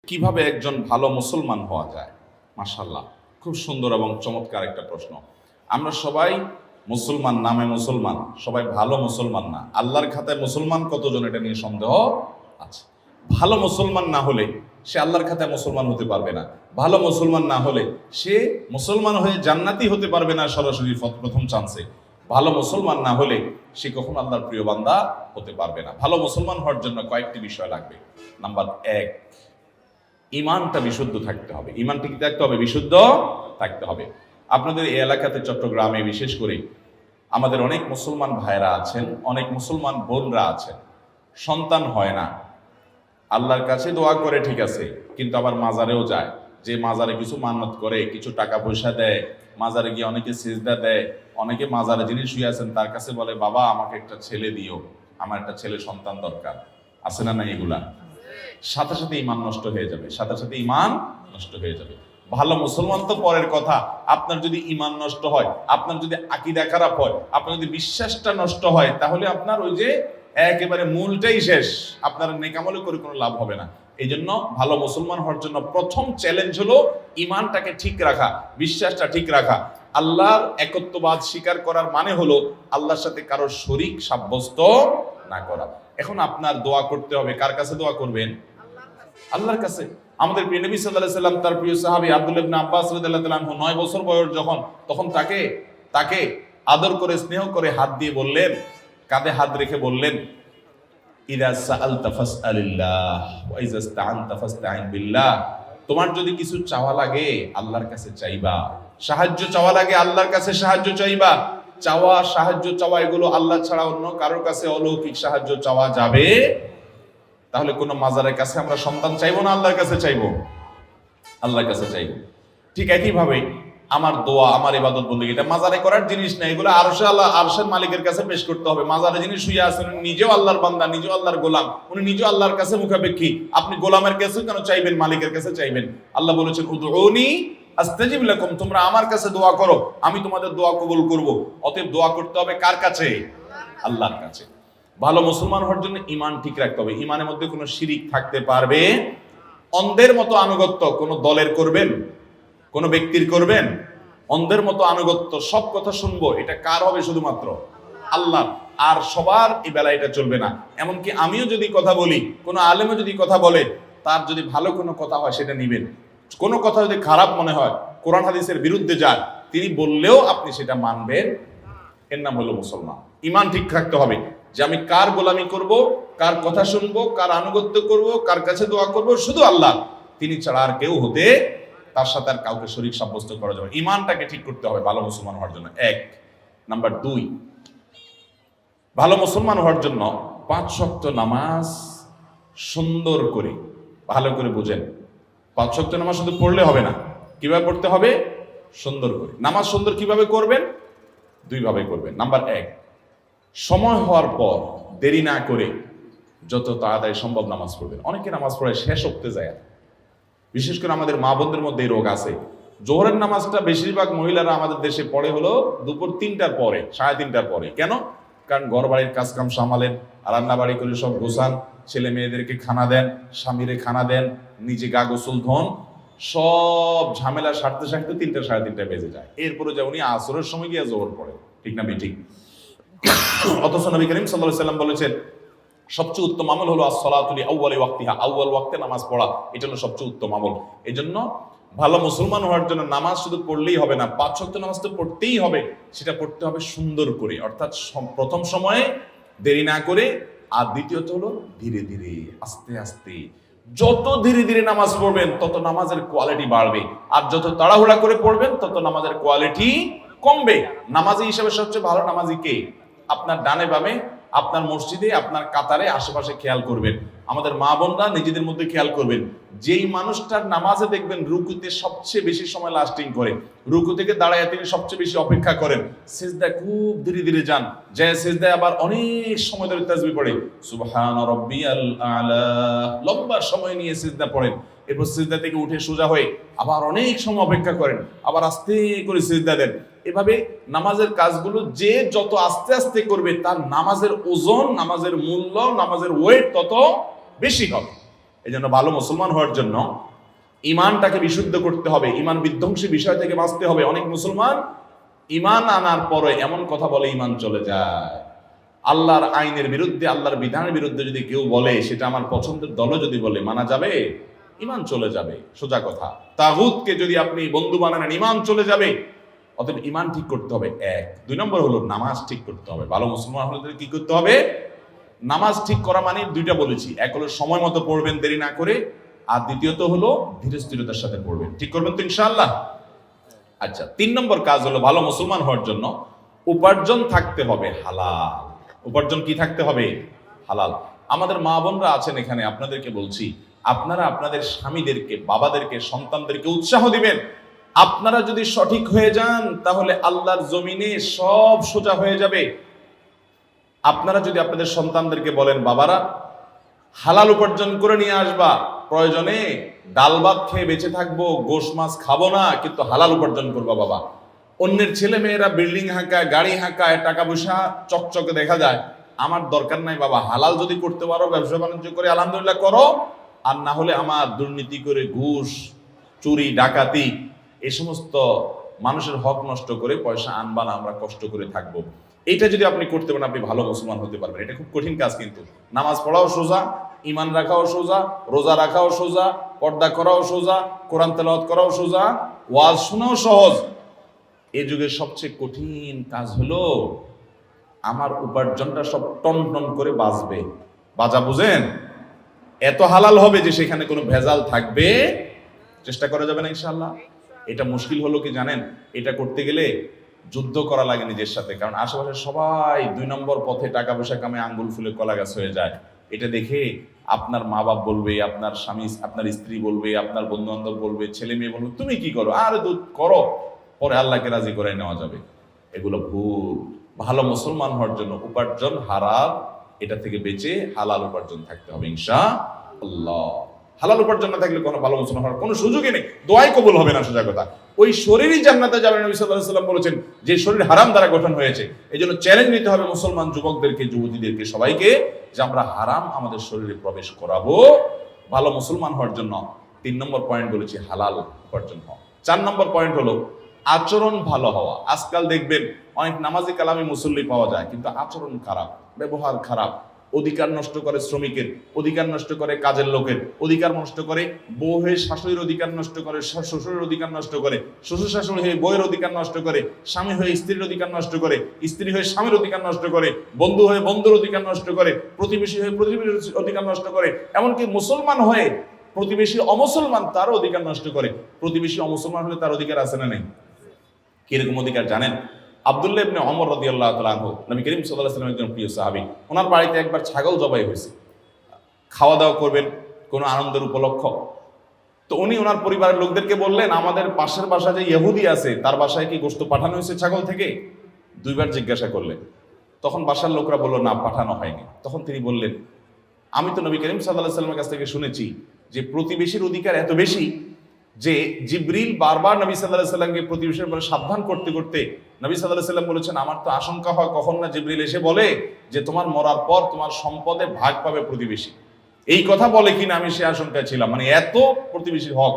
কিভাবে একজন ভালো মুসলমান হওয়া যায়? মাশাআল্লাহ, খুব সুন্দর এবং চমৎকার একটা প্রশ্ন। আমরা সবাই মুসলমান, নামে মুসলমান, সবাই ভালো মুসলমান না। আল্লাহর খাতায় মুসলমান কতজন, এটা নিয়ে সন্দেহ আছে। ভালো মুসলমান না হলে সে আল্লাহর খাতায় মুসলমান হতে পারবে না। ভালো মুসলমান না হলে সে মুসলমান হয়ে জান্নাতি হতে পারবে না সরাসরি প্রথম চান্সে। ভালো মুসলমান না হলে সে কখনো আল্লাহর প্রিয় বান্দা হতে পারবে না। ভালো মুসলমান হওয়ার জন্য কয়েকটি বিষয় লাগবে। নাম্বার 1, ইমানটা বিশুদ্ধ থাকতে হবে। ইমানটা কি থাকতে হবে? বিশুদ্ধ থাকতে হবে। আপনাদের এই এলাকাতে, চট্টগ্রামে বিশেষ করে, আমাদের অনেক মুসলমান ভাইরা আছেন, অনেক মুসলমান বোনরা আছেন, সন্তান হয় না, আল্লাহর কাছে দোয়া করে ঠিক আছে, কিন্তু আবার মাজারেও যায়। যে মাজারে কিছু মান্নত করে, কিছু টাকা পয়সা দেয়, মাজারে গিয়ে অনেকে সিজদা দেয়, অনেকে মাজারে যিনি শুয়ে আছেন তার কাছে বলে, বাবা আমাকে একটা ছেলে দিও, আমার একটা ছেলে সন্তান দরকার। আছে না? না এগুলা সাথে সাথে ইমান নষ্ট হয়ে যাবে, সাথে সাথে ইমান নষ্ট হয়ে যাবে। ভালো মুসলমান তো পরের কথা, আপনার যদি ইমান নষ্ট হয়, আপনার যদি আকীদা খারাপ হয়, আপনার যদি বিশ্বাসটা নষ্ট হয়, তাহলে আপনার ওই যে একেবারে মূলটাই শেষ, আপনার নেকামলে করে কোনো লাভ হবে না। এই জন্য ভালো মুসলমান হওয়ার জন্য প্রথম চ্যালেঞ্জ হলো ইমানটাকে ঠিক রাখা, বিশ্বাসটা ঠিক রাখা। আল্লাহর একত্ববাদ স্বীকার করার মানে হলো আল্লাহর সাথে কারো শরীক সাব্যস্ত না করা। এখন আপনার দোয়া করতে হবে, কার কাছে দোয়া করবেন? আল্লাহর কাছে। আমাদের প্রিয় নবী সাল্লাল্লাহু আলাইহি ওয়াসাল্লাম তার প্রিয় সাহাবী আব্দুল্লাহ ইবনে আব্বাস রাদিয়াল্লাহু তাআলা আনহু 9 বছর বয়স তখন তাকে আদর করে, স্নেহ করে হাত দিয়ে বললেন, কাঁধে হাত রেখে বললেন, ইযা সাআলতা ফাসআলিল্লাহ ওয়া ইযা ইসতাআনতা ফাসতাঈন বিল্লাহ। তোমার যদি কিছু চাওয়া লাগে আল্লাহর কাছে চাইবা, সাহায্য চাওয়া লাগে আল্লাহর কাছে সাহায্য চাইবা। সাহায্য চাওয়া এগুলো আল্লাহ ছাড়া অন্য কারোর কাছে অলৌকিক সাহায্য চাওয়া যাবে? তাহলে কোন মাজারের কাছে আমরা সন্তান চাইবো না, আল্লাহর কাছে চাইবো? আল্লাহর কাছে চাইবো। ঠিক একইভাবে আমার দোয়া, আমার ইবাদত বন্দেগী, এটা মাজারে করার জিনিস না, এগুলো আরশের মালিকের কাছে পেশ করতে হবে। মাজারে যিনি শুয়ে আছেন নিজেও আল্লাহর বান্দা, নিজেও আল্লাহর গোলাম, উনি নিজেও আল্লাহর কাছে মুখাপেক্ষী। আপনি গোলামের কাছে কেন চাইবেন? মালিকের কাছে চাইবেন। আল্লাহ বলেছেন, উদউনি আস্তাজিব লাকুম, তোমরা আমার কাছে দোয়া করো, আমি তোমাদের দোয়া কবুল করব। অতএব দোয়া করতে হবে কার কাছে? আল্লাহর কাছে। ভালো মুসলমান হওয়ার জন্য ইমান ঠিক রাখতে হবে। ইমানের মধ্যে কোনো শিরিক থাকতে পারবে? অন্ধের মতো আনুগত্য কোন দলের করবেন, কোন ব্যক্তির করবেন? অন্ধের মতো আনুগত্য, সব কথা শুনবো, এটা কার হবে? শুধুমাত্র আল্লাহ। আর সবার এই বেলা এটা চলবে না। এমনকি আমিও যদি কথা বলি, কোন আলেমও যদি কথা বলে, তার যদি ভালো কোনো কথা হয় সেটা নিবেন। কোনো কথা যদি খারাপ মনে হয়, কোরআন হাদিসের বিরুদ্ধে যায়, তিনি বললেও আপনি সেটা মানবেন। এর নাম হলো মুসলমান। ইমান ঠিক থাকতে হবে যে আমি কার গোলামি করব, কার কথা শুনবো, কার আনুগত্য করব, কার কাছে দোয়া করব, শুধু আল্লাহ, তিনি ছাড়া আর কেউ হতে, তার সাথে আর কাউকে শরীক সাব্যস্ত করা যাবে। ইমানটাকে ঠিক করতে হবে ভালো মুসলমান হওয়ার জন্য। 1 নাম্বার 2, ভালো মুসলমান হওয়ার জন্য 5 ওয়াক্ত নামাজ সুন্দর করে, ভালো করে বুঝেন, 5 ওয়াক্ত নামাজ শুধু পড়লে হবে না। কিভাবে পড়তে হবে? সুন্দর করে। নামাজ সুন্দর কিভাবে করবেন? 2 ভাবে করবেন। নাম্বার 1, সময় হওয়ার পর দেরি না করে যত তাড়াতাড়ি সম্ভব নামাজ পড়বেন। অনেকে নামাজ পড়ে শেষ উঠতে যায়, বিশেষ করে আমাদের মা বোনদের মধ্যে এই রোগ আছে। জোহরের নামাজটা বেশিরভাগ মহিলারা আমাদের দেশে পড়ে হলো দুপুর 3টার পরে, 3:30টার পরে। কেন? কারণ ঘর বাড়ির কাজকাম সামালেন, রান্না বাড়ি করে সব গোছান, ছেলে মেয়েদেরকে খানা দেন, স্বামীরে খানা দেন, নিজে গা গোসল ধন, সব ঝামেলা সারতে সারতে 3টা 3:30 বেজে যায়। এরপরে যা উনি আসরের সময় গিয়ে জোহর পড়ে। ঠিক না বেঠিক? অথচ নবী করিম সাল্লাল্লাহু আলাইহি ওয়াসাল্লাম বলেছেন, সবচেয়ে উত্তম আমল হলো as-সালাতু লি-আউওয়ালি ওয়াক্তিহা, আউয়াল ওয়াক্তে নামাজ পড়া, এটা হলো সবচেয়ে উত্তম আমল। এজন্য ভালো মুসলমান হওয়ার জন্য নামাজ শুধু পড়লেই হবে না, 5 ওয়াক্ত নামাজ তো পড়তেই হবে। সেটা পড়তে হবে সুন্দর করে, অর্থাৎ প্রথম সময়ে দেরি না করে, আর দ্বিতীয়ত হলো ধীরে ধীরে, আস্তে আস্তে। যত ধীরে ধীরে নামাজ পড়বেন তত নামাজের কোয়ালিটি বাড়বে, আর যত তাড়াহুড়া করে পড়বেন তত নামাজের কোয়ালিটি কমবে। নামাজি হিসেবে সবচেয়ে ভালো নামাজি কে? আপনার ডানে বামে, আপনার মসজিদে, আপনার কাতারে, আশেপাশে খেয়াল করবেন। আমাদের মা বোনরা নিজেদের মধ্যে খেয়াল করবেন, যেই মানুষটার নামাজে দেখবেন রুকুতে সবচেয়ে বেশি সময় লাস্টিং করে, রুকু থেকে দাঁড়ায় তিনি সবচেয়ে বেশি অপেক্ষা করেন, সিজদায় খুব ধীরে ধীরে যান, যে সিজদায় আবার অনেক সময় ধরে তাসবিহ পড়ে, সুবহান রাব্বিয়াল আলা, লম্বা সময় নিয়ে সিজদা পড়েন, এরপর সিজদা থেকে উঠে সোজা হয়ে আবার অনেক সময় অপেক্ষা করেন, আবার আস্তে করে সিজদা দেন। এভাবে নামাজের কাজগুলো যে যত আস্তে আস্তে করবে, তার নামাজের ওজন, নামাজের মূল্য, নামাজের ওয়েট তত বেশি হবে। এই জন্য ভালো মুসলমান হওয়ার জন্য ইমানটাকে বিশুদ্ধ করতে হবে, ইমান বিধ্বংসী বিষয় থেকে বাঁচতে হবে। অনেক মুসলমান ইমান আনার পরে এমন কথা বলে ইমান চলে যায়। আল্লাহর আইনের বিরুদ্ধে, আল্লাহর বিধানের বিরুদ্ধে যদি কেউ বলে, সেটা আমার পছন্দের দলও যদি বলে, মানা যাবে? ইমান চলে যাবে, সোজা কথা। তাগুতকে যদি আপনি বন্ধু বানান, ইমান চলে যাবে। অতএব ইমান ঠিক করতে হবে, এক। 2 নম্বর হলো নামাজ ঠিক করতে হবে। ভালো মুসলমান হলে কি করতে হবে? নামাজ ঠিক করা মানে 2টা বলেছি, এক হলো সময় মতো পড়বেন দেরি না করে, আর দ্বিতীয়ত হলো ধীরে স্থিরতার সাথে পড়বেন। ঠিক করবেন তো ইনশাআল্লাহ? আচ্ছা, 3 নম্বর কাজ হলো ভালো মুসলমান হওয়ার জন্য উপার্জন থাকতে হবে হালাল। উপার্জন কি থাকতে হবে? হালাল। আমাদের মা বোনরা আছেন এখানে, আপনাদেরকে বলছি, আপনারা আপনাদের স্বামীদেরকে, বাবাদেরকে, সন্তানদেরকে উৎসাহ দিবেন। আপনারা যদি সঠিক হয়ে যান তাহলে আল্লাহর জমিনে সব সোজা হয়ে যাবে। আপনারা যদি আপনাদের সন্তানদেরকে বলেন, বাবারা হালাল উপার্জন করে নিয়ে আসবা, প্রয়োজনে ডাল ভাত খেয়ে বেঁচে থাকবো, গোশ মাছ খাবো না, কিন্তু হালাল উপার্জন করবা বাবা। অন্যের ছেলে মেয়েরা বিল্ডিং হাঁকায়, গাড়ি হাঁকায়, টাকা পয়সা চকচকে দেখা যায়, আমার দরকার নাই বাবা। হালাল যদি করতে পারো, ব্যবসা বাণিজ্য করে আলহামদুলিল্লাহ করো, আর না হলে আমার দুর্নীতি করে ঘুষ, চুরি, ডাকাতি, এই সমস্ত মানুষের হক নষ্ট করে পয়সা আনবা না, আমরা কষ্ট করে থাকবো। এইটা যদি আপনি করতে পারেন, আপনি ভালো মুসলমান হতে পারবেন। এটা খুব কঠিন কাজ, কিন্তু নামাজ পড়াও সোজা, ইমান রাখাও সোজা, রোজা রাখাও সোজা, পর্দা করাও সোজা, কোরআন তেলাওয়াত করাও সোজা, ওয়াজ শোনাও সহজ। এই যুগের সবচেয়ে কঠিন কাজ হলো আমার উপার্জনটা সব টন টন করে বাজবে। বাজা বুঝেন? এত হালাল হবে যে সেখানে কোনো ভেজাল থাকবে, চেষ্টা করা যাবে না ইনশাআল্লাহ। এটা মুশকিল হলো কি জানেন? এটা করতে গেলে যুদ্ধ করা লাগে নিজের সাথে, কারণ আশেপাশে সবাই 2 নম্বর পথে টাকা পয়সা কামে আঙ্গুল ফুলে কলা গাছ হয়ে যায়। এটা দেখে আপনার মা বাপ বলবে, আপনার স্বামী, আপনার স্ত্রী বলবে, আপনার বন্ধু বান্ধব বলবে, ছেলে মেয়ে বলবে, তুমি কি করো? আরে দুধ করো, পরে আল্লাহকে রাজি করে নেওয়া যাবে। এগুলো ভুল। ভালো মুসলমান হওয়ার জন্য উপার্জন হারাম, এটা থেকে বেঁচে হালাল উপার্জন থাকতে হবে ইনশাআল্লাহ। হালাল উপার্জন না থাকলে কোনো ভালো মুসলমান হওয়ার কোনো সুযোগই নেই, দোয়াই কবুল হবে না, সোজা কথা। ওই শরীরই জান্নাতে যাবে। নবী সাল্লাল্লাহু আলাইহি ওয়াসাল্লাম বলেছেন যে শরীর হারাম দ্বারা গঠন হয়েছে। এই জন্য চ্যালেঞ্জ নিতে হবে মুসলমান যুবকদেরকে, যুবতীদেরকে, সবাইকে, যে আমরা হারাম আমাদের শরীরে প্রবেশ করাবো। ভালো মুসলমান হওয়ার জন্য 3 নম্বর পয়েন্ট বলেছি হালাল উপার্জন হওয়া। 4 নম্বর পয়েন্ট হলো আচরণ ভালো হওয়া। আজকাল দেখবেন অনেক নামাজি কালামি মুসল্লি পাওয়া যায়, কিন্তু আচরণ খারাপ, ব্যবহার খারাপ, অধিকার নষ্ট করে শ্রমিকের, অধিকার নষ্ট করে কাজের লোকের, অধিকার নষ্ট করে বউ হয়ে শাশুড়ির অধিকার নষ্ট করে, শ্বশুরের অধিকার নষ্ট করে, শ্বশুর শাশুড়ি হয়ে বউয়ের অধিকার নষ্ট করে, স্বামী হয়ে স্ত্রীর অধিকার নষ্ট করে, স্ত্রী হয়ে স্বামীর অধিকার নষ্ট করে, বন্ধু হয়ে বন্ধুর অধিকার নষ্ট করে, প্রতিবেশী হয়ে প্রতিবেশীর অধিকার নষ্ট করে, এমনকি মুসলমান হয়ে প্রতিবেশী অমুসলমান তারও অধিকার নষ্ট করে। প্রতিবেশী অমুসলমান হলে তার অধিকার আছে না নেই? কিরকম অধিকার জানেন? আব্দুল্লাহ ইবনে ওমর রাদিয়াল্লাহু তাআলা আনহু, নবী করিম সাল্লাল্লাহু আলাইহি ওয়াসাল্লামের একজন প্রিয় সাহাবী, ওনার বাড়িতে একবার ছাগল জবাই হয়েছে। খাওয়া দাওয়া করবেন কোনো আনন্দের উপলক্ষ। তো উনি ওনার পরিবারের লোকদেরকে বললেন, আমাদের পাশের বাসা যে ইহুদি আছে তার বাসায় কি গোশত পাঠানো হয়েছে ছাগল থেকে? 2 বার জিজ্ঞাসা করলেন। তখন বাসার লোকরা বলল, না, পাঠানো হয়নি। তখন তিনি বললেন, আমি তো নবী করিম সাল্লাল্লাহু আলাইহি ওয়াসাল্লামের কাছ থেকে শুনেছি যে প্রতিবেশীর অধিকার এত বেশি যে জিবরিল বারবার নবী সাল্লাল্লাহু আলাইহি ওয়াসাল্লামকে প্রতিবেশীর ব্যাপারে সাবধান করতে করতে নবী সাল্লাল্লাহু আলাইহি ওয়াসাল্লাম বলেছেন, আমার তো আশঙ্কা হয় কখন না জিবরিল এসে বলে যে তোমার মরার পর তোমার সম্পদে ভাগ পাবে প্রতিবেশী। এই কথা বলে কিনা আমি সে আশঙ্কায় ছিলাম। মানে এত প্রতিবেশীর হক।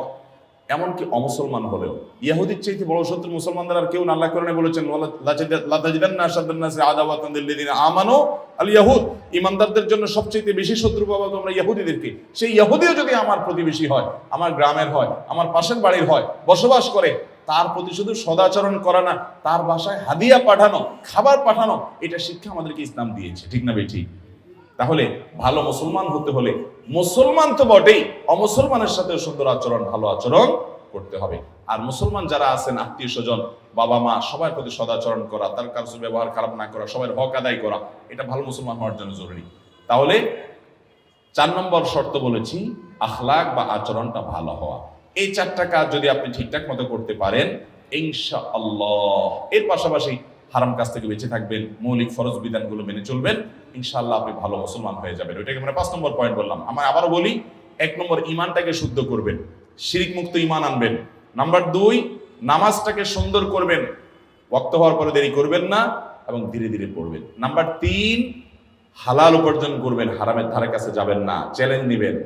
এমনকি অমুসলমান হলেও ইহুদির চাইতে বড় শত্রু মুসলমানদের আর কেউ না। আল্লাহ কোরআনে বলেছেন, লা তাজিদান্না আশাদ্দান নাসি আদাওয়াতান লিল্লাযিনা আমানু আল ইয়াহুদ, ঈমানদারদের জন্য সবচেয়ে বেশি শত্রু পাবো তোমরা ইহুদিদেরকে। সেই ইহুদিও যদি আমার প্রতিবেশী হয়, আমার গ্রামের হয়, আমার পাশের বাড়ির হয়, বসবাস করে, তার প্রতি শুধু সদাচরণ করা না, তার বাসায় হাদিয়া পাঠানো, খাবার পাঠানো, এটা শিক্ষা আমাদেরকে ইসলাম দিয়েছে। ঠিক না বেঠিক? তাহলে ভালো মুসলমান হতে হলে মুসলমান তো বটেই, অমুসলমানের সাথে সুন্দর আচরণ, ভালো আচরণ করতে হবে। আর মুসলমান যারা আছেন, আত্মীয় স্বজন, বাবা মা, সবার প্রতি সদাচরণ করা, তার কাছে ব্যবহার খারাপ না করা, সবার হক আদায় করা, এটা ভালো মুসলমান হওয়ার জন্য জরুরি। তাহলে 4 নম্বর শর্ত বলেছি আখলাক বা আচরণটা ভালো হওয়া। এই 4টা কাজ যদি আপনি ঠিকঠাক মতো করতে পারেন ইনশাআল্লাহ, এর পাশাপাশি হারাম কাজ থেকে বেঁচে থাকবেন, মৌলিক ফরজ বিধানগুলো মেনে চলবেন, ইনশাআল্লাহ আপনি ভালো মুসলমান হয়ে যাবেন। ওইটাকে আমরা 5 নম্বর পয়েন্ট বললাম। আমরা আবারও বলি, 1 নম্বর ইমানটাকে শুদ্ধ করবেন, শিরিক মুক্ত ইমান আনবেন। নাম্বার 2, নামাজটাকে সুন্দর করবেন, ওয়াক্ত হওয়ার পরে দেরি করবেন না এবং ধীরে ধীরে পড়বেন। নাম্বার 3, হালাল উপার্জন করবেন, হারামের ধারে কাছে যাবেন না, চ্যালেঞ্জ নেবেন।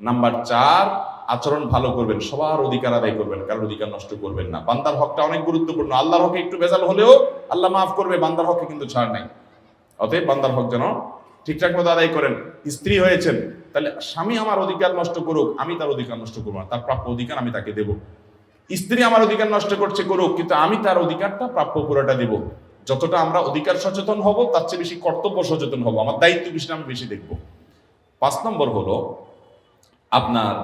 নাম্বার 4, আচরণ ভালো করবেন, সবার অধিকার আদায় করবেন, কারোর অধিকার নষ্ট করবেন না। বান্দার হকটা অনেক গুরুত্বপূর্ণ। আল্লাহর হকে একটু ভেজাল হলেও আল্লাহ মাফ করবে, বান্দার হকে কিন্তু ছাড় নাই। অতএব বান্দার হক যেন ঠিকঠাক মতো আদায় করেন। স্ত্রী হয়েছেন, তাহলে স্বামী আমার অধিকার নষ্ট করুক, আমি তার অধিকার নষ্ট করবো না, তার প্রাপ্য অধিকার আমি তাকে দেব। স্ত্রী আমার অধিকার নষ্ট করছে, করুক, কিন্তু আমি তার অধিকারটা প্রাপ্য পুরোটা দেব। যতটা আমরা অধিকার সচেতন হব, তার চেয়ে বেশি কর্তব্য সচেতন হব, আমার দায়িত্ব বেশি আমি বেশি দেখব। 5 নম্বর হলো আপনার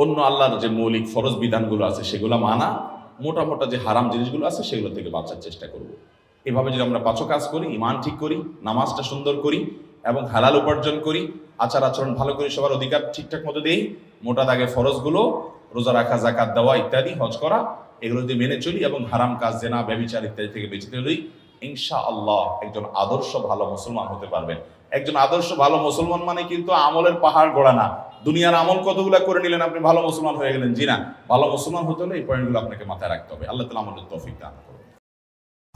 অন্য আল্লাহর যে মৌলিক ফরজ বিধানগুলো আছে সেগুলো মানা, মোটা মোটা যে হারাম জিনিসগুলো আছে সেগুলো থেকে বাঁচার চেষ্টা করব। এভাবে যদি আমরা 5 কাজ করি, ইমান ঠিক করি, নামাজটা সুন্দর করি এবং হালাল উপার্জন করি, আচার আচরণ ভালো করি, সবার অধিকার ঠিকঠাক মতো দেই, মোটা দাগে ফরজগুলো রোজা রাখা, যাকাত দেওয়া ইত্যাদি, হজ করা, এগুলো যদি মেনে চলি এবং হারাম কাজ, জেনা, ব্যভিচার ইত্যাদি থেকে বেঁচে চলি, ইনশাআল্লাহ একজন আদর্শ ভালো মুসলমান হতে পারবেন। একজন আদর্শ ভালো মুসলমান মানে কিন্তু আমলের পাহাড় গড়া না, দুনিয়ার আমল কতগুলা করে নিলেন আপনি ভালো মুসলমান হয়ে গেলেন, জি না। ভালো মুসলমান হতে হলে এই পয়েন্টগুলো আপনাকে মাথায় রাখতে হবে। আল্লাহ তাআলা আমাদের তৌফিক দান করুন।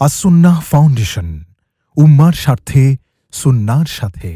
আস-সুন্নাহ ফাউন্ডেশন, উম্মার স্বার্থে সুন্নাহর সাথে।